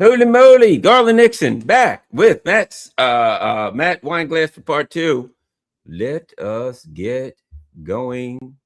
Holy moly, Garland Nixon back with Matt Weinglass for part two. Let us get going.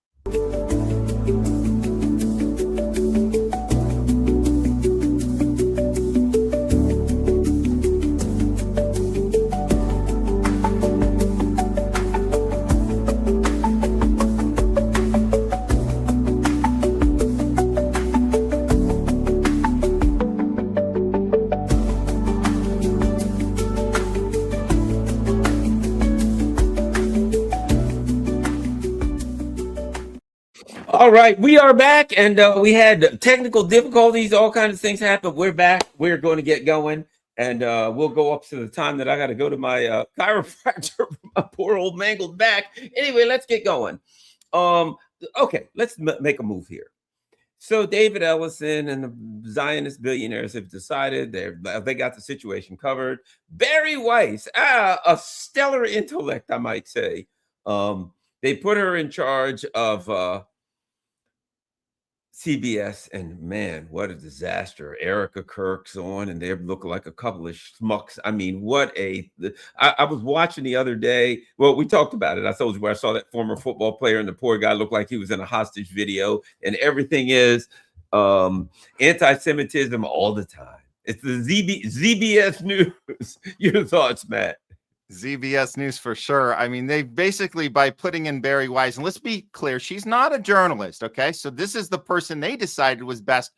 All right, we are back, and we had technical difficulties, all kinds of things happen. We're back. We're going to get going, and we'll go up to the time that I got to go to my chiropractor for my poor old mangled back. Anyway, let's get going. Okay, let's make a move here. So David Ellison and the Zionist billionaires have decided they got the situation covered. Barry Weiss, a stellar intellect, I might say. They put her in charge of CBS, and man, what a disaster. Erica Kirk's on, and they look like a couple of schmucks. I mean, I was watching the other day. Well, we talked about it. I told you where I saw that former football player, and the poor guy looked like he was in a hostage video, and everything is anti-Semitism all the time. It's the ZBS News. Your thoughts, Matt? ZBS News for sure. I mean, they basically, by putting in Barry Weiss, and let's be clear, she's not a journalist, okay? So this is the person they decided was best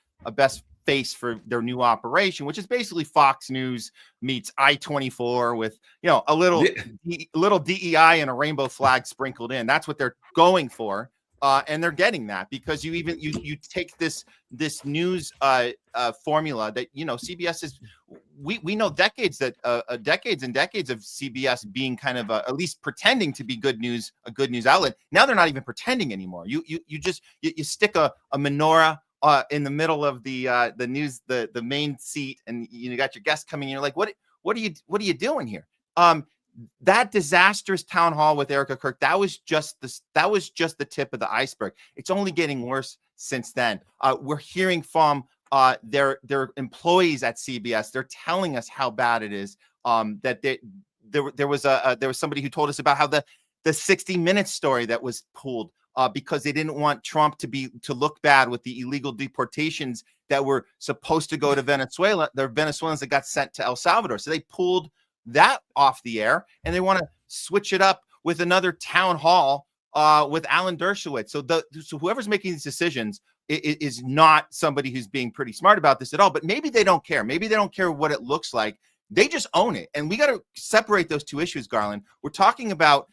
face for their new operation, which is basically Fox News meets I-24 with, you know, a little DEI and a rainbow flag sprinkled in. That's what they're going for. And they're getting that because you take this news formula that, you know, CBS is, we know decades and decades of CBS being kind of at least pretending to be a good news outlet. Now they're not even pretending anymore. You stick a menorah in the middle of the news, the main seat, and you got your guest coming in. You're like, what are you doing here? That disastrous town hall with Erica Kirk, that was just the tip of the iceberg. It's only getting worse since then. We're hearing from their employees at CBS. They're telling us how bad it is. That there was somebody who told us about how the 60 Minutes story that was pulled because they didn't want Trump to look bad with the illegal deportations that were supposed to go to Venezuela. They're Venezuelans that got sent to El Salvador. So they pulled that off the air, and they want to switch it up with another town hall with Alan Dershowitz. So whoever's making these decisions is not somebody who's being pretty smart about this at all. But maybe they don't care. Maybe they don't care what it looks like. They just own it, and we got to separate those two issues, Garland. We're talking about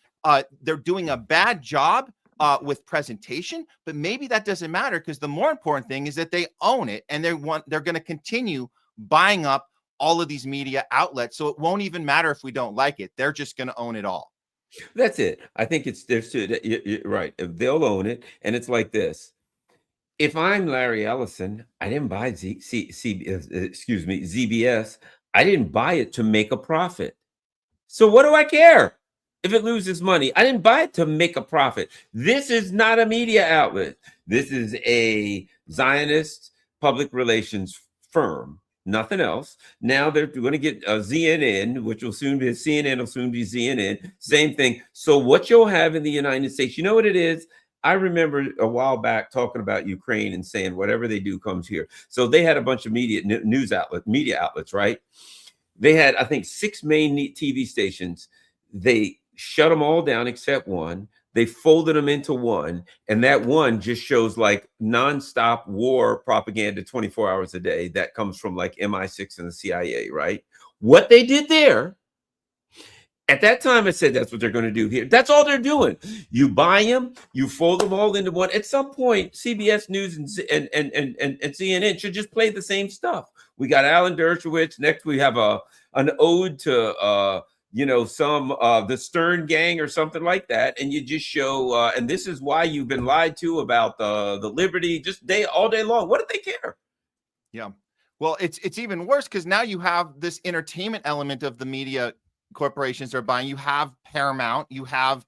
they're doing a bad job with presentation, but maybe that doesn't matter because the more important thing is that they own it, and they're going to continue buying up all of these media outlets, so it won't even matter if we don't like it. They're just going to own it all. That's it. I think you're right. They'll own it, and it's like this. If I'm Larry Ellison, I didn't buy ZBS. I didn't buy it to make a profit. So what do I care if it loses money? I didn't buy it to make a profit. This is not a media outlet. This is a Zionist public relations firm. Nothing else. Now they're going to get a CNN, which will soon be CNN, will soon be CNN. Same thing. So what you'll have in the United States, you know what it is? I remember a while back talking about Ukraine and saying whatever they do comes here. So they had a bunch of media outlets, right? They had, I think, 6 main TV stations. They shut them all down except one. They folded them into one, and that one just shows like nonstop war propaganda 24 hours a day. That comes from like MI6 and the CIA, right? What they did there, at that time, I said that's what they're going to do here. That's all they're doing. You buy them, you fold them all into one. At some point, CBS News and CNN should just play the same stuff. We got Alan Dershowitz. Next, we have an ode to the Stern Gang or something like that, and you just show. And this is why you've been lied to about the liberty all day long. What do they care? Yeah, well, it's even worse because now you have this entertainment element of the media corporations are buying. You have Paramount, you have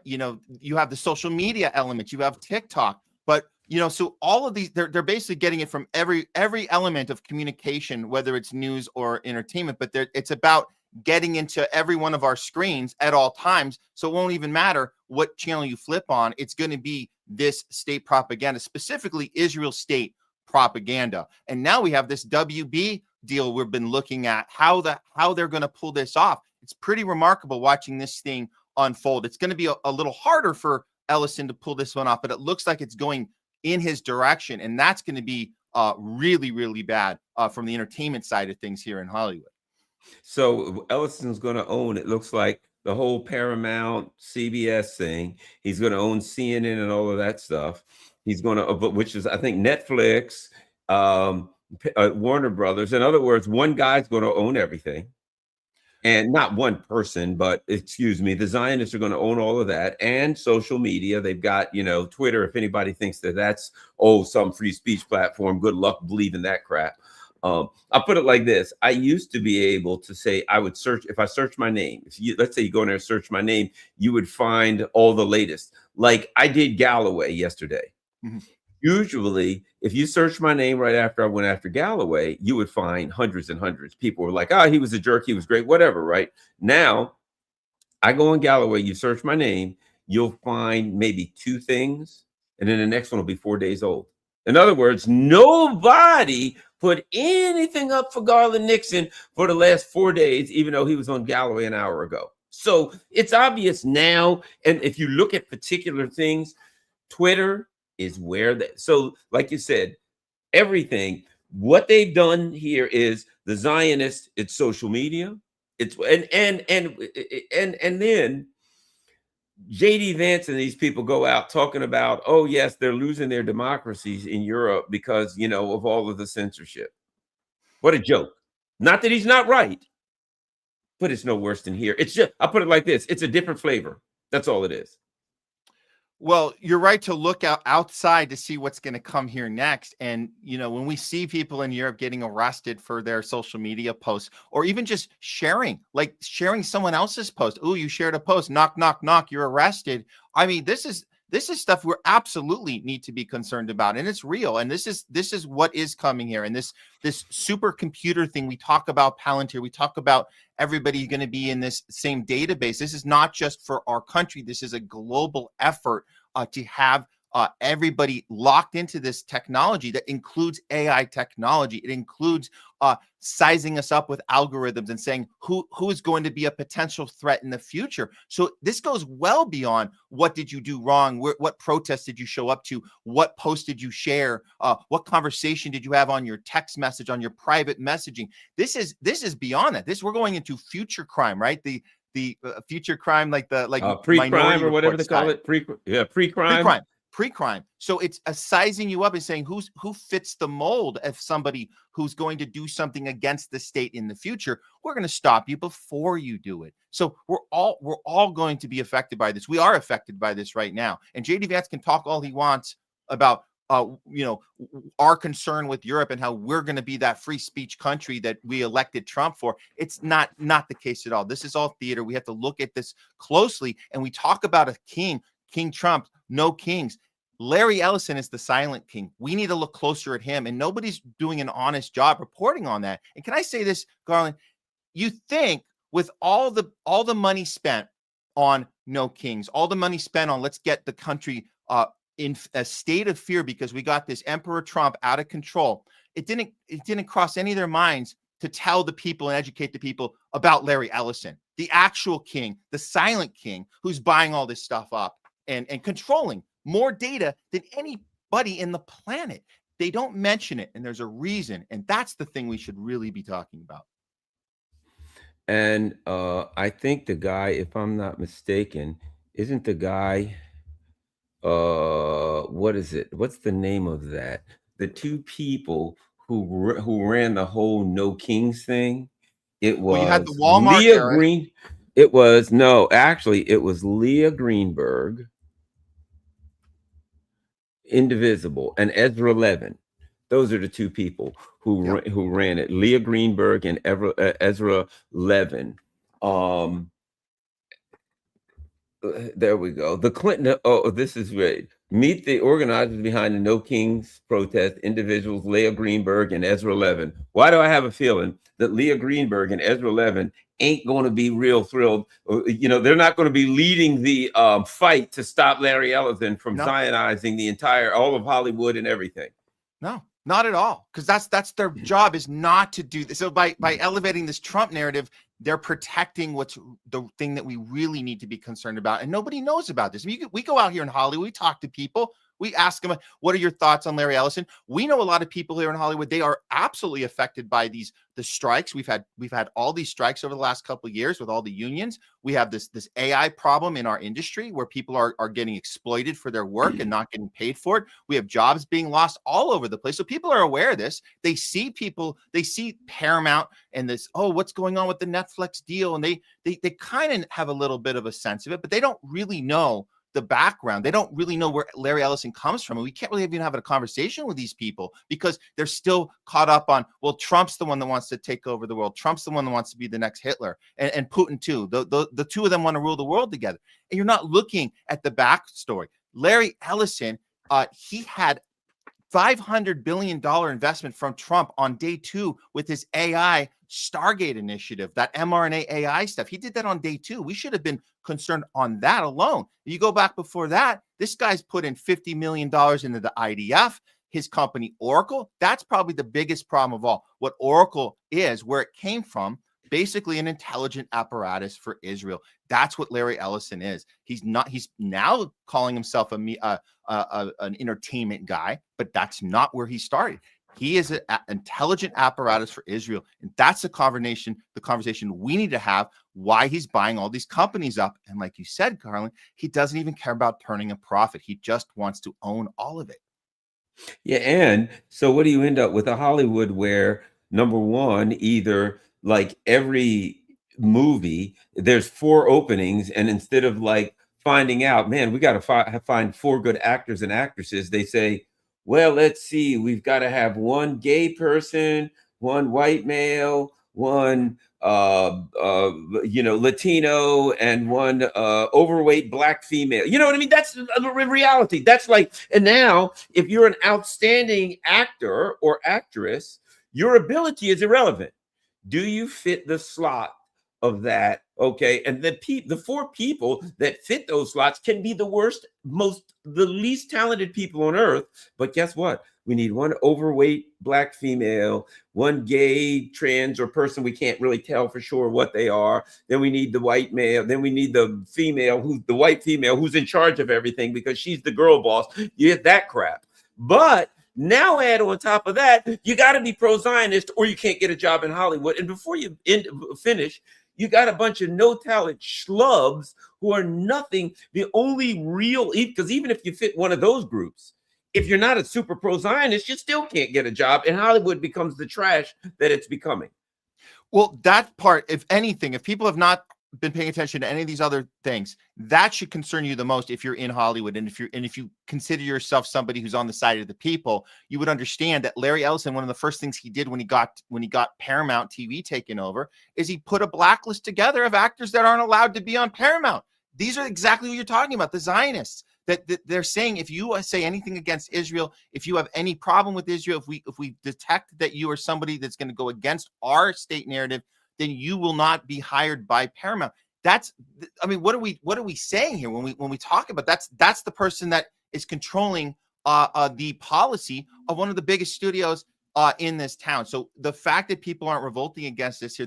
you have the social media element, you have TikTok, but You know, so all of these, they're basically getting it from every element of communication, whether it's news or entertainment, but it's about getting into every one of our screens at all times. So it won't even matter what channel you flip on. It's going to be this state propaganda, specifically Israel state propaganda. And now we have this WB deal we've been looking at, how they're going to pull this off. It's pretty remarkable watching this thing unfold. It's going to be a little harder for Ellison to pull this one off, but it looks like it's going in his direction, and that's going to be really, really bad from the entertainment side of things here in Hollywood. So Ellison's going to own, it looks like, the whole Paramount CBS thing. He's going to own CNN and all of that stuff. He's going to, which is, I think, Netflix, Warner Brothers. In other words, one guy's going to own everything. And not one person, but excuse me, the Zionists are going to own all of that, and social media. They've got, Twitter. If anybody thinks that that's some free speech platform, good luck believing that crap. I'll put it like this: I used to be able to say, I would search, if I search my name. Let's say you go in there and search my name, you would find all the latest. Like I did Galloway yesterday. Mm-hmm. Usually, if you search my name right after I went after Galloway, you would find hundreds and hundreds. People were like, he was a jerk, he was great, whatever, right? Now, I go on Galloway, you search my name, you'll find maybe 2 things, and then the next one will be 4 days old. In other words, nobody put anything up for Garland Nixon for the last 4 days, even though he was on Galloway an hour ago. So it's obvious now, and if you look at particular things, Twitter is where that. So, like you said, everything. What they've done here is the Zionists. It's social media. It's and then J.D. Vance and these people go out talking about, oh yes, they're losing their democracies in Europe because of all of the censorship. What a joke! Not that he's not right, but it's no worse than here. It's just, I'll put it like this: it's a different flavor. That's all it is. Well, you're right to look outside to see what's going to come here next. And, when we see people in Europe getting arrested for their social media posts, or even just sharing someone else's post. Oh, you shared a post, knock, knock, knock, you're arrested. I mean, this is stuff we absolutely need to be concerned about. And it's real. And this is what is coming here. And this supercomputer thing, we talk about Palantir, we talk about everybody going to be in this same database. This is not just for our country. This is a global effort to have everybody locked into this technology that includes AI technology. It includes sizing us up with algorithms and saying who is going to be a potential threat in the future. So this goes well beyond what did you do wrong? What protest did you show up to? What post did you share? What conversation did you have on your text message, on your private messaging? This is beyond that. We're going into future crime, right? The future crime, like pre-crime or whatever they call it. Pre-crime. So it's sizing you up and saying who fits the mold of somebody who's going to do something against the state in the future. We're going to stop you before you do it. So we're all going to be affected by this. We are affected by this right now. And JD Vance can talk all he wants about our concern with Europe and how we're going to be that free speech country that we elected Trump for. It's not the case at all. This is all theater. We have to look at this closely. And we talk about a king, King Trump, no kings. Larry Ellison is the silent king. We need to look closer at him, and nobody's doing an honest job reporting on that. And can I say this, Garland? You think with all the money spent on no kings, all the money spent on let's get the country in a state of fear because we got this Emperor Trump out of control, it didn't cross any of their minds to tell the people and educate the people about Larry Ellison, the actual king, the silent king who's buying all this stuff up and controlling more data than anybody in the planet. They don't mention it, and there's a reason, and that's the thing we should really be talking about. And I think the guy, if I'm not mistaken, isn't the guy, what is it? What's the name of that? The 2 people who ran the whole No Kings thing. It was you had the Walmart Leah era. Green. It was it was Leah Greenberg, Indivisible, and Ezra Levin. Those are the 2 people who ran it. Leah Greenberg and Ezra Levin. There we go. The Clinton. Oh, this is great. Meet the organizers behind the No Kings protest, individuals Leah Greenberg and Ezra Levin. Why do I have a feeling that Leah Greenberg and Ezra Levin ain't going to be real thrilled? They're not going to be leading the fight to stop Larry Ellison from zionizing all of Hollywood and everything. No, not at all. Because that's their job, is not to do this. So by elevating this Trump narrative, they're protecting what's the thing that we really need to be concerned about. And nobody knows about this. I mean, we go out here in Hollywood, we talk to people, we ask them, what are your thoughts on Larry Ellison? We know a lot of people here in Hollywood, they are absolutely affected by the strikes. We've had all these strikes over the last couple of years with all the unions. We have this AI problem in our industry where people are getting exploited for their work and not getting paid for it. We have jobs being lost all over the place. So people are aware of this. They see Paramount and this, what's going on with the Netflix deal? And they kind of have a little bit of a sense of it, but they don't really know the background. They don't really know where Larry Ellison comes from. And we can't really even have a conversation with these people because they're still caught up on, well, Trump's the one that wants to take over the world. Trump's the one that wants to be the next Hitler, and Putin too. The two of them want to rule the world together. And you're not looking at the backstory. Larry Ellison, he had $500 billion investment from Trump on day 2 with his AI Stargate initiative, that mRNA AI stuff. He did that on day 2. We should have been concerned on that alone. You go back before that, this guy's put in $50 million into the IDF, his company Oracle. That's probably the biggest problem of all. What Oracle is, where it came from, basically an intelligent apparatus for Israel. That's what Larry Ellison is. He's now calling himself an entertainment guy, but that's not where he started. He is an intelligent apparatus for Israel. And that's the conversation we need to have, why he's buying all these companies up. And like you said, Carlin, he doesn't even care about turning a profit. He just wants to own all of it. Yeah. And so what do you end up with? A Hollywood where, number one, either like every movie, there's 4 openings. And instead of like finding out, man, we got to find 4 good actors and actresses, they say, well, let's see, we've got to have 1 gay person, 1 white male, 1 Latino, and 1 overweight black female. You know what I mean? That's reality. That's like, and now if you're an outstanding actor or actress, your ability is irrelevant. Do you fit the slot of that? Okay. And the 4 people that fit those slots can be the least talented people on earth. But guess what? We need 1 overweight black female, 1 gay, trans, or person we can't really tell for sure what they are. Then we need the white male. Then we need the white female who's in charge of everything because she's the girl boss. You get that crap. But now add on top of that, you got to be pro-Zionist or you can't get a job in Hollywood. And before you finish, you got a bunch of no-talent schlubs who are nothing. The only real, because even if you fit one of those groups, if you're not a super pro-Zionist, you still can't get a job, and Hollywood becomes the trash that it's becoming. Well, that part, if anything, if people have not been paying attention to any of these other things, that should concern you the most if you're in Hollywood. And if you consider yourself somebody who's on the side of the people, you would understand that Larry Ellison, one of the first things he did when he got Paramount TV taken over, is he put a blacklist together of actors that aren't allowed to be on Paramount. These are exactly what you're talking about, the Zionists. That they're saying, if you say anything against Israel, if you have any problem with Israel, if we detect that you are somebody that's going to go against our state narrative, then you will not be hired by Paramount. What are we saying here when we talk about that's the person that is controlling the policy of one of the biggest studios in this town. So the fact that people aren't revolting against this here,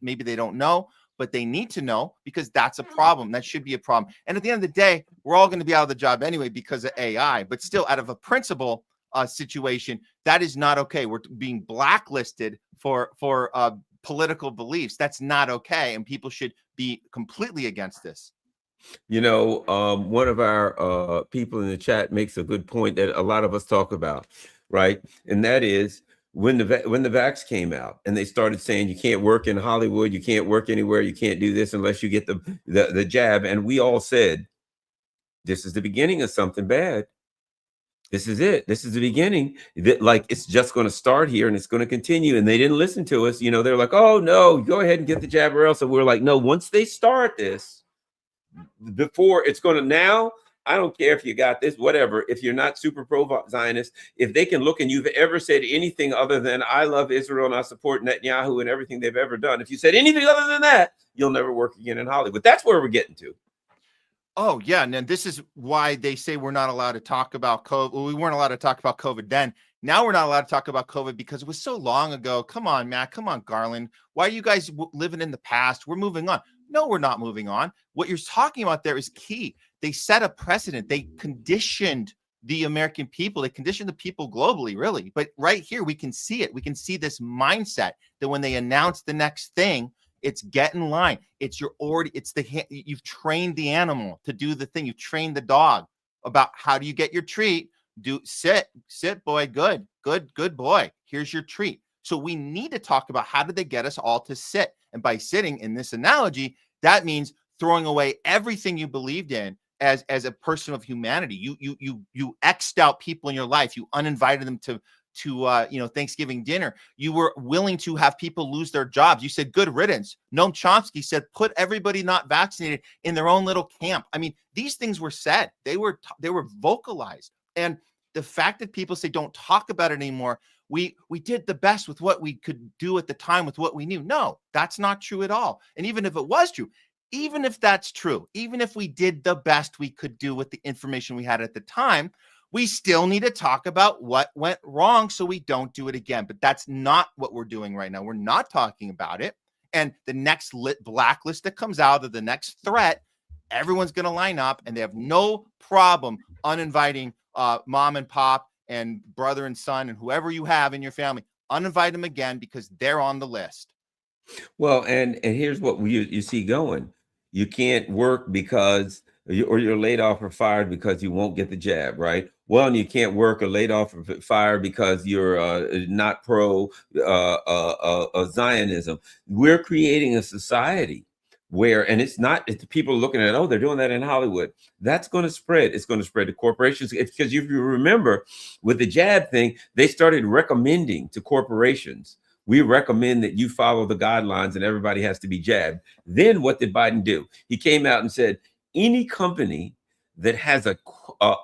maybe they don't know, but they need to know, because that's a problem. That should be a problem. And at the end of the day, we're all going to be out of the job anyway because of AI. But still, out of a principle situation, that is not okay. We're being blacklisted for political beliefs. That's not okay, and people should be completely against this. One of our people in the chat makes a good point that a lot of us talk about, right? And that is, when the vax came out and they started saying you can't work in Hollywood, you can't work anywhere, you can't do this unless you get the jab, and we all said, this is the beginning of something bad. This is it. This is the beginning. Like, it's just going to start here and it's going to continue. And they didn't listen to us. They're like, oh no, go ahead and get the jab or else. And we're like, no, once they start this, before it's going to, now I don't care if you got this, whatever. If you're not super pro-Zionist, if they can look and you've ever said anything other than I love Israel and I support Netanyahu and everything they've ever done, if you said anything other than that, you'll never work again in Hollywood. That's where we're getting to. Oh, yeah. And then this is why they say we're not allowed to talk about COVID. Well, we weren't allowed to talk about COVID then. Now we're not allowed to talk about COVID because it was so long ago. Come on, Matt. Come on, Garland. Why are you guys living in the past? We're moving on. No, we're not moving on. What you're talking about there is key. They set a precedent. They conditioned the American people. They conditioned the people globally, really. But right here, we can see it. We can see this mindset that when they announce the next thing, it's get in line. You've trained the animal to do the thing. You've trained the dog about how do you get your treat. Sit, boy. Good boy. Here's your treat. So we need to talk about how did they get us all to sit? And by sitting in this analogy, that means throwing away everything you believed in as a person of humanity. You X'd out people in your life. You uninvited them to Thanksgiving dinner. You were willing to have people lose their jobs. You said good riddance. Noam Chomsky said put everybody not vaccinated in their own little camp. I mean, these things were said. They were vocalized. And the fact that people say don't talk about it anymore, we did the best with what we could do at the time with what we knew. No, that's not true at all. And even if it was true, even if that's true, even if we did the best we could do with the information we had at the time, we still need to talk about what went wrong so we don't do it again. But that's not what we're doing right now. We're not talking about it. And the next blacklist that comes out, or the next threat, everyone's going to line up, and they have no problem uninviting mom and pop and brother and son and whoever you have in your family. Uninvite them again because they're on the list. Well, and here's what you see going. You can't work because you're laid off or fired because you won't get the jab, right? Well, and you can't work or laid off or fired because you're not pro Zionism. We're creating a society where, and it's people looking at, oh, they're doing that in Hollywood. That's going to spread. It's going to spread to corporations. Because if you remember with the jab thing, they started recommending to corporations, we recommend that you follow the guidelines and everybody has to be jabbed. Then what did Biden do? He came out and said, any company that has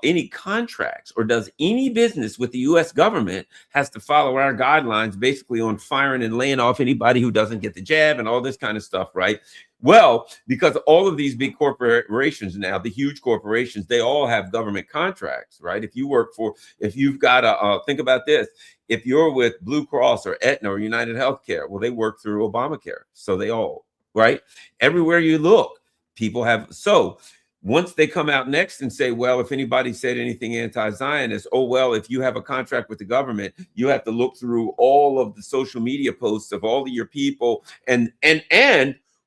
any contracts or does any business with the U.S. government has to follow our guidelines, basically on firing and laying off anybody who doesn't get the jab and all this kind of stuff, right? Well, because all of these big corporations now, the huge corporations, they all have government contracts, right? If you've got think about this. If you're with Blue Cross or Aetna or United Healthcare, well, they work through Obamacare. So they all, right? Everywhere you look, people have. So once they come out next and say, well, if anybody said anything anti-Zionist, oh, well, if you have a contract with the government, you have to look through all of the social media posts of all of your people. And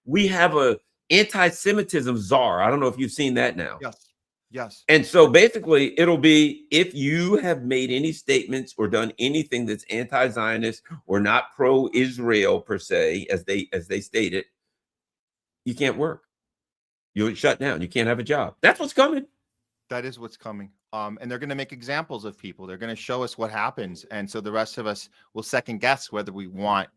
we have a anti-Semitism czar. I don't know if you've seen that now. Yes. And so basically it'll be, if you have made any statements or done anything that's anti-Zionist or not pro-Israel per se, as they stated, you can't work. You'll shut down. You can't have a job. That's what's coming. That is what's coming. And they're going to make examples of people. They're going to show us what happens. And so the rest of us will second guess whether we want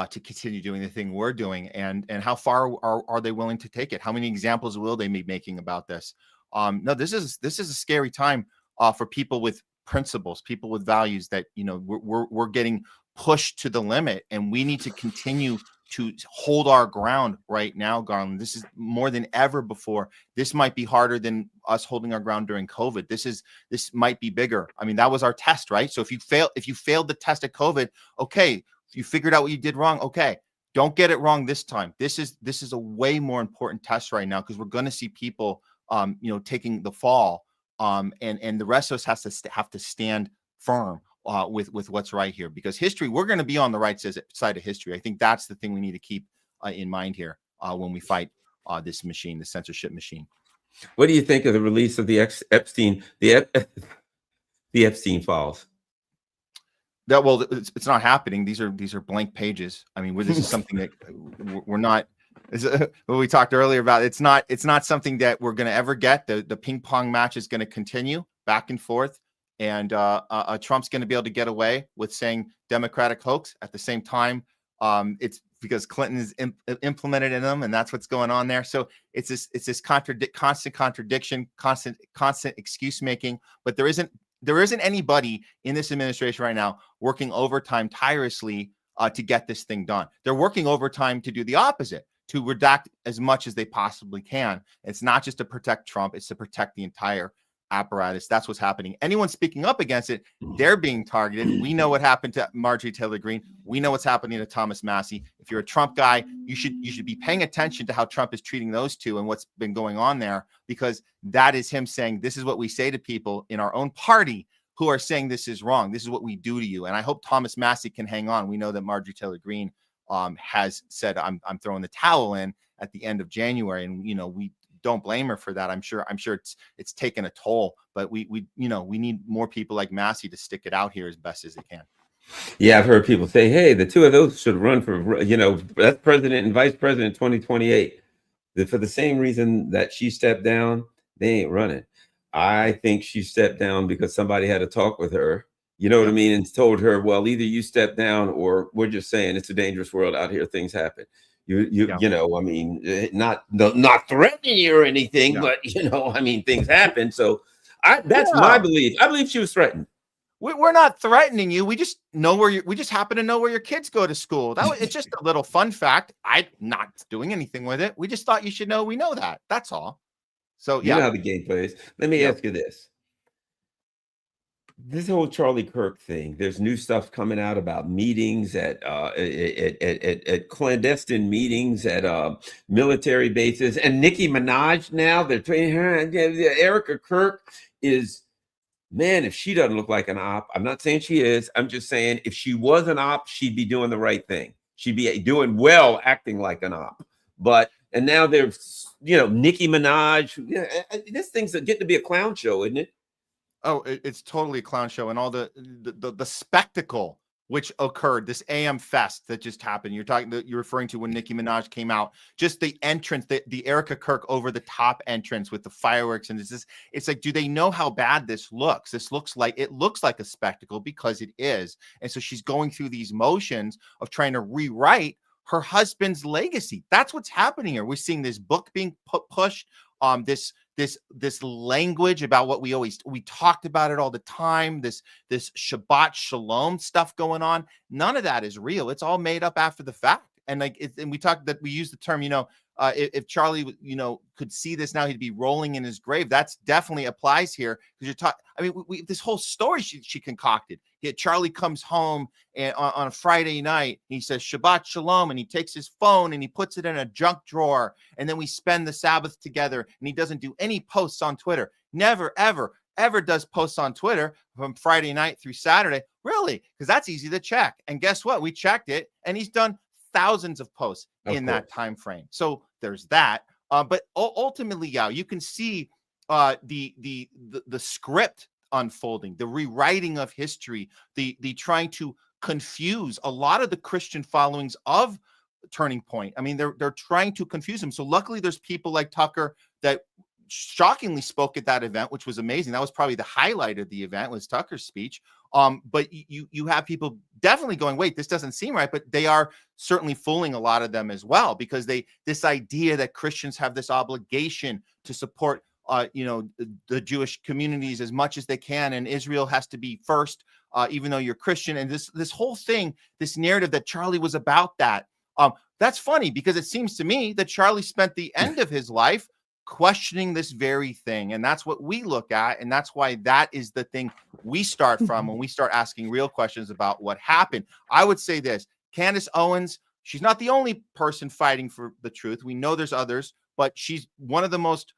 to continue doing the thing we're doing, and how far are they willing to take it? How many examples will they be making about this? No, this is a scary time for people with principles, people with values that, we're getting pushed to the limit, and we need to continue to hold our ground right now, Garland. This is more than ever before. This might be harder than us holding our ground during COVID. This might be bigger. I mean, that was our test, right? So if you failed the test at COVID, okay, you figured out what you did wrong. Okay, don't get it wrong this time. This is a way more important test right now, because we're going to see people, taking the fall, and the rest of us have to stand firm with what's right here, because history, we're going to be on the right side of history. I think that's the thing we need to keep in mind here when we fight this machine, the censorship machine. What do you think of the release of the Epstein, the Epstein files? Well, it's not happening. These are blank pages. I mean, this is something that we're not. What we talked earlier about, it's not something that we're going to ever get. The ping pong match is going to continue back and forth, and Trump's going to be able to get away with saying Democratic hoax at the same time. It's because Clinton is implemented in them, and that's what's going on there. So it's this constant contradiction, constant excuse making. But there isn't anybody in this administration right now working overtime tirelessly to get this thing done. They're working overtime to do the opposite, to redact as much as they possibly can. It's not just to protect Trump, it's to protect the entire apparatus. That's what's happening. Anyone speaking up against it, they're being targeted. We know what happened to Marjorie Taylor Greene. We know what's happening to Thomas Massie. If you're a Trump guy, you should be paying attention to how Trump is treating those two and what's been going on there, because that is him saying, this is what we say to people in our own party who are saying this is wrong. This is what we do to you. And I hope Thomas Massie can hang on. We know that Marjorie Taylor Greene has said, I'm throwing the towel in at the end of January. And, we don't blame her for that. I'm sure it's taken a toll, but we need more people like Massie to stick it out here as best as they can. Yeah, I've heard people say, hey, the two of those should run for, that's president and vice president 2028. For the same reason that she stepped down, they ain't running. I think she stepped down because somebody had a talk with her, what I mean, and told her, well, either you step down or we're just saying it's a dangerous world out here. Things happen. I mean, not threatening you or anything, but things happen. So that's my belief. I believe she was threatened. We're not threatening you. We just we just happen to know where your kids go to school. It's just a little fun fact. I'm not doing anything with it. We just thought you should know. We know that. That's all. So you know how the game plays. Let me ask you this. This whole Charlie Kirk thing, there's new stuff coming out about meetings at clandestine meetings at military bases. And Nicki Minaj now, they're training her. Erica Kirk is, man, if she doesn't look like an op, I'm not saying she is. I'm just saying if she was an op, she'd be doing the right thing. She'd be doing well, acting like an op. And now there's, Nicki Minaj. This thing's getting to be a clown show, isn't it? Oh, it's totally a clown show, and all the spectacle which occurred, this AM Fest that just happened. You're referring to when Nicki Minaj came out, just the entrance, the Erica Kirk over the top entrance with the fireworks, and it's like, do they know how bad this looks? It looks like a spectacle because it is, and so she's going through these motions of trying to rewrite her husband's legacy. That's what's happening here. We're seeing this book being pushed. This language about what we talked about it all the time, this Shabbat Shalom stuff going on. None of that is real. It's all made up after the fact. And we use the term, if Charlie, could see this now, he'd be rolling in his grave. That's definitely applies here, because you're talking. I mean, this whole story she concocted. Charlie comes home and on a Friday night, he says Shabbat Shalom, and he takes his phone and he puts it in a junk drawer, and then we spend the Sabbath together. And he doesn't do any posts on Twitter. Never, ever does posts on Twitter from Friday night through Saturday. Really? Because that's easy to check. And guess what? We checked it, and he's done thousands of posts in that time frame. So there's that. But ultimately, you can see the script unfolding, the rewriting of history, the trying to confuse a lot of the Christian followings of Turning Point. I mean, they're trying to confuse them. So luckily, there's people like Tucker that shockingly spoke at that event, which was amazing. That was probably the highlight of the event, was Tucker's speech. But you have people definitely going, wait, this doesn't seem right, but they are certainly fooling a lot of them as well, because this idea that Christians have this obligation to support the Jewish communities as much as they can, and Israel has to be first, even though you're Christian. And this whole thing, this narrative that Charlie was about that. That's funny, because it seems to me that Charlie spent the end of his life questioning this very thing. And that's what we look at. And that's why that is the thing we start from when we start asking real questions about what happened. I would say this: Candace Owens, she's not the only person fighting for the truth. We know there's others, but she's one of the most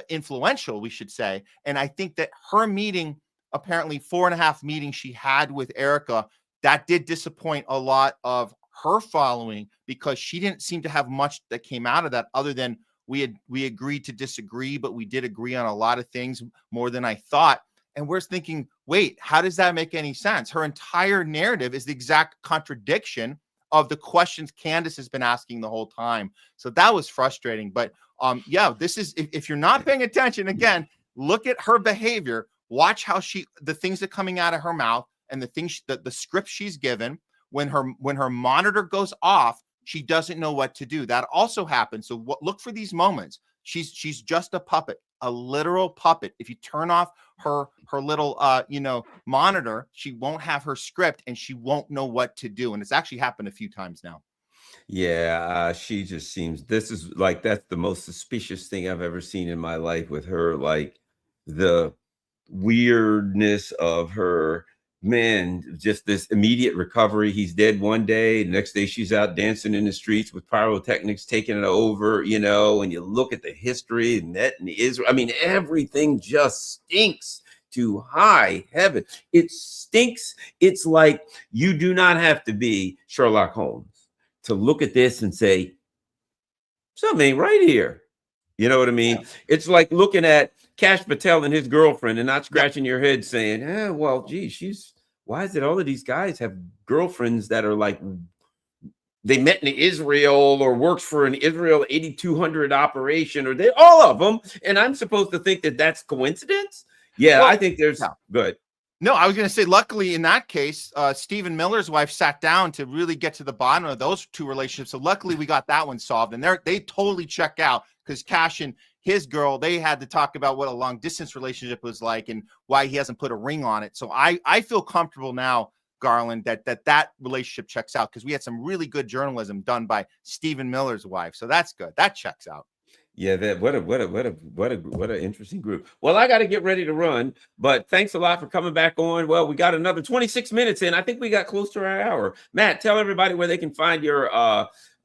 influential, we should say. And I think that her meeting, apparently 4.5 meetings she had with Erica, that did disappoint a lot of her following, because she didn't seem to have much that came out of that, other than we agreed to disagree, but we did agree on a lot of things, more than I thought. And we're thinking, wait, how does that make any sense? Her entire narrative is the exact contradiction of the questions Candace has been asking the whole time. So that was frustrating. But this is, if you're not paying attention, again, look at her behavior, watch how the things that are coming out of her mouth, and the things that the script she's given, when her monitor goes off, she doesn't know what to do. That also happens. So look for these moments. She's just a puppet, a literal puppet. If you turn off her little monitor, she won't have her script and she won't know what to do. And it's actually happened a few times now. Yeah, she just seems, this is like, that's the most suspicious thing I've ever seen in my life with her. Like the weirdness of her, man, just this immediate recovery. He's dead one day, the next day she's out dancing in the streets with pyrotechnics taking it over, you know, and you look at the history and that and Israel. I mean, everything just stinks to high heaven. It stinks. It's like you do not have to be Sherlock Holmes to look at this and say, something ain't right here. You know what I mean? Yeah. It's like looking at Kash Patel and his girlfriend and not scratching your head saying, well, gee, why is it all of these guys have girlfriends that are like, they met in Israel or works for an Israel 8200 operation, or they all of them. And I'm supposed to think that that's coincidence? Yeah, well, I think there's good. No, I was going to say, luckily in that case, Stephen Miller's wife sat down to really get to the bottom of those two relationships. So luckily we got that one solved, and they totally check out, because Kash and his girl, they had to talk about what a long distance relationship was like and why he hasn't put a ring on it. So I feel comfortable now, Garland, that relationship checks out, because we had some really good journalism done by Stephen Miller's wife. So that's good. That checks out. Yeah, that what an interesting group. Well, I got to get ready to run, but thanks a lot for coming back on. Well, we got another 26 minutes in. I think we got close to our hour. Matt, tell everybody where they can find your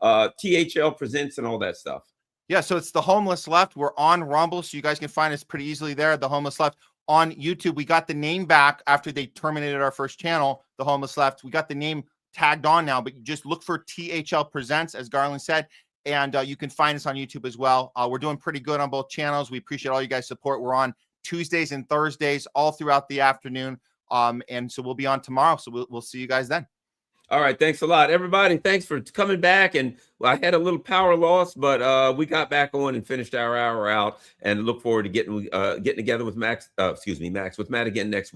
THL Presents and all that stuff. Yeah, so it's The Homeless Left. We're on Rumble, so you guys can find us pretty easily there. The Homeless Left. On YouTube, we got the name back after they terminated our first channel, The Homeless Left. We got the name tagged on now, but you just look for THL Presents, as Garland said. And you can find us on YouTube as well. We're doing pretty good on both channels. We appreciate all you guys' support. We're on Tuesdays and Thursdays all throughout the afternoon. And so we'll be on tomorrow. So we'll see you guys then. All right. Thanks a lot, everybody. Thanks for coming back. And well, I had a little power loss, but we got back on and finished our hour out, and look forward to getting together with Max, with Matt again next week.